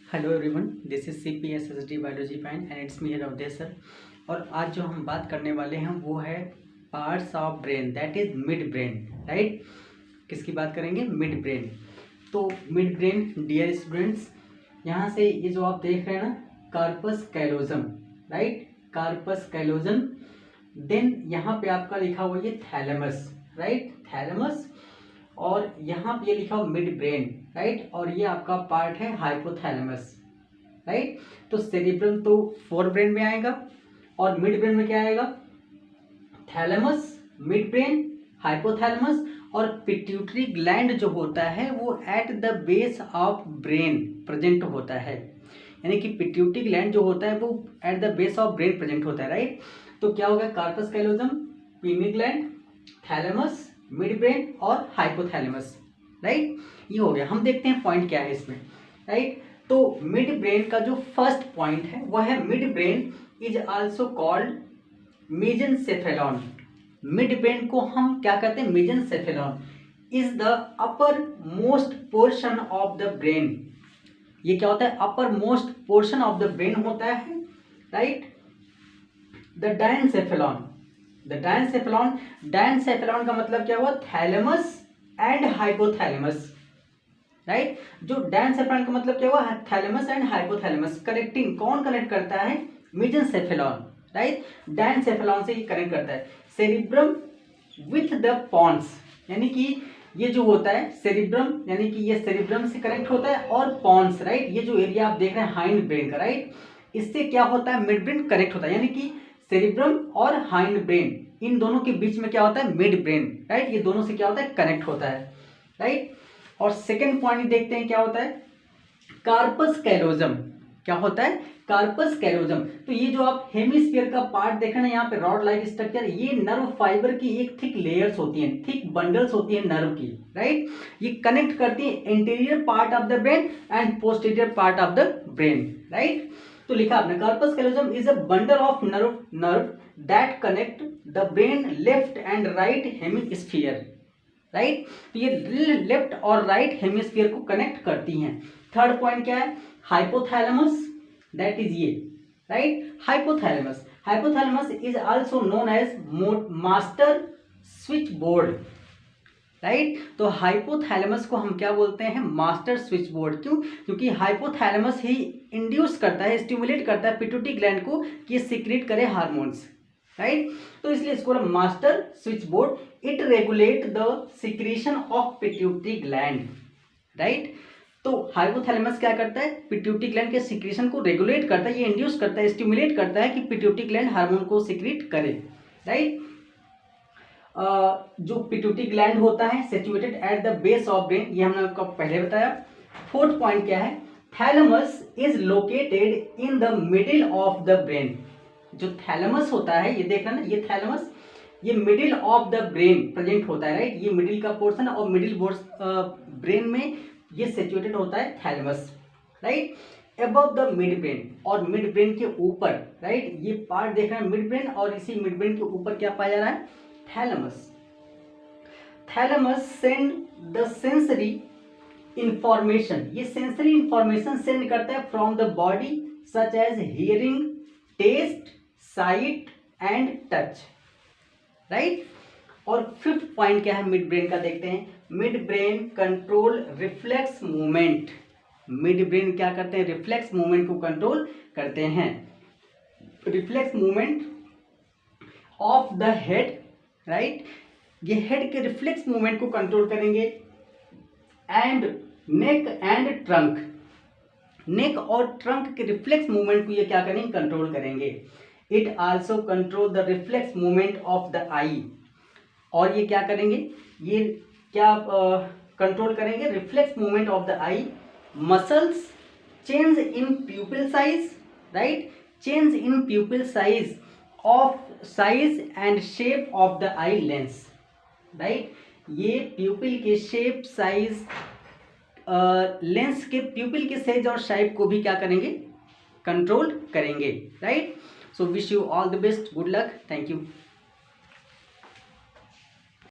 Hello everyone, this is CPSSD biology fine and it's me Awadhesh sir. और आज जो हम बात करने वाले हैं वो है parts of brain, that is mid brain, right. किसकी बात करेंगे? Mid brain. तो मिड ब्रेन डियर स्टूडेंट्स, यहाँ से ये जो आप देख रहे हैं ना, corpus callosum, right, corpus callosum. Then यहाँ पे आपका लिखा हुआ ये थैलेमस, राइट, थैलेमस। और यहाँ पे लिखा हुआ मिड ब्रेन, राइट, और ये आपका पार्ट है हाइपोथैलेमस, राइट। तो सेरिब्रम तो फोर ब्रेन में आएगा और मिड ब्रेन में क्या आएगा? Thalamus, mid brain, hypothalamus. और पिट्यूटरी ग्लैंड जो होता है वो at the base of brain present होता है, यानी कि पिट्यूटरी ग्लैंड जो होता है वो at the base of brain present होता है, राइट। तो क्या होगा? Corpus callosum, pineal gland, thalamus, mid brain और हाइपोथैलेमस, राइट। ये हो गया। हम देखते हैं पॉइंट क्या है इसमें, राइट। तो मिड ब्रेन का जो फर्स्ट पॉइंट है वह है mid brain is also called mesencephalon. Mid brain को हम क्या कहते हैं? Mesencephalon is the upper most portion of the brain. ये क्या होता है? Upper most portion of the brain होता है, right. The diencephalon, the diencephalon, diencephalon का मतलब क्या हुआ? Thalamus and hypothalamus, right. जो डायनसेफेलॉन का मतलब क्या हुआ? Thalamus and hypothalamus. कनेक्टिंग कौन कनेक्ट करता है? मेसेंसेफेलॉन, राइट। डायनसेफेलॉन से ये कनेक्ट करता है सेरिब्रम विथ द पॉन्स, यानी कि ये जो होता है सेरिब्रम, यानी कि ये सेरिब्रम से कनेक्ट होता है, और पॉन्स, राइट, ये जो एरिया आप देख रहे हैं हाइंड ब्रेन का, राइट, इससे क्या होता है? मिड ब्रेन कनेक्ट होता है, यानी कि सेरिब्रम और हाइंड ब्रेन इन दोनों के बीच में क्या होता है? Mid brain, right. ये दोनों से क्या होता है? कनेक्ट होता है, राइट। और सेकेंड पॉइंट देखते हैं क्या होता है? Corpus callosum. क्या होता है? Corpus callosum. तो ये जो आप हेमिस्फीयर का पार्ट देख रहे हैं यहाँ पे, रॉड लाइक स्ट्रक्चर, ये नर्व फाइबर की एक थिक लेयर्स होती हैं, थिक बंडल्स होती हैं नर्व की, राइट। ये कनेक्ट करती है interior part of the brain and posterior part of the brain, right. तो लिखा आपने, corpus callosum is a bundle of nerve that connect the brain left and right hemisphere, right. तो ये left और right hemisphere को connect करती हैं। Third point क्या है? हाइपोथैलेमस, दैट इज ये, right, hypothalamus. Hypothalamus is also known as master switch board, right. तो हाइपोथैलेमस को हम क्या बोलते हैं? Master switch board. क्यों? क्योंकि हाइपोथैलेमस ही इंड्यूस करता है, स्टिमुलेट करता है पिट्यूटरी ग्लैंड को कि ये सीक्रेट करे हार्मोन्स, राइट। तो इसलिए इसको master switch board. It regulate the secretion of pituitary gland, right. तो हाइपोथैलेमस क्या करता है? पिट्यूटरी ग्लैंड के सिक्रीशन को रेगुलेट करता है, ये इंड्यूस करता है, स्टिमुलेट करता है कि पिट्यूटरी ग्लैंड हार्मोन को सिक्रीट करे, राइट। जो पिट्यूटरी ग्लैंड होता है situated at the base of brain, ये हमने आपको पहले बताया। फोर्थ पॉइंट क्या है? Thalamus is located in the middle of the brain. जो थैलेमस होता है, ये देख रहे हैं ना, ये थैलेमस, ये middle of the brain present होता है, राइट। ये मिडिल का पोर्शन और मिडिल ब्रेन में ये सिचुएटेड होता है thalamus, right, above the mid brain, और मिड ब्रेन के ऊपर, राइट। ये पार्ट देख रहे हैं मिड ब्रेन, और इसी मिड ब्रेन के ऊपर क्या पाया जा रहा है? Thalamus. Thalamus send the sensory information, ये सेंसरी इंफॉर्मेशन सेंड करता है from the body such as hearing, taste, sight and touch, right. और फिफ्थ पॉइंट क्या है मिड ब्रेन का? देखते हैं। Mid brain control reflex movement. Mid brain क्या करते हैं? रिफ्लेक्स मूवमेंट को कंट्रोल करते हैं। Reflex movement of the head, right, ये हेड के रिफ्लेक्स मूवमेंट को कंट्रोल करेंगे। एंड नेक एंड ट्रंक, नेक और ट्रंक के रिफ्लेक्स मूवमेंट को ये क्या करेंगे? कंट्रोल करेंगे। It also control the reflex movement of the eye, और ये क्या करेंगे? ये क्या कंट्रोल करेंगे? Reflex movement of the eye. Muscles, change in pupil size, right, change in pupil size of size and shape of the eye lens, right. ये pupil के shape, size, lens के प्यूपिल के साइज और शेप को भी क्या करेंगे? कंट्रोल करेंगे, right. So wish you all the best, good luck, thank you.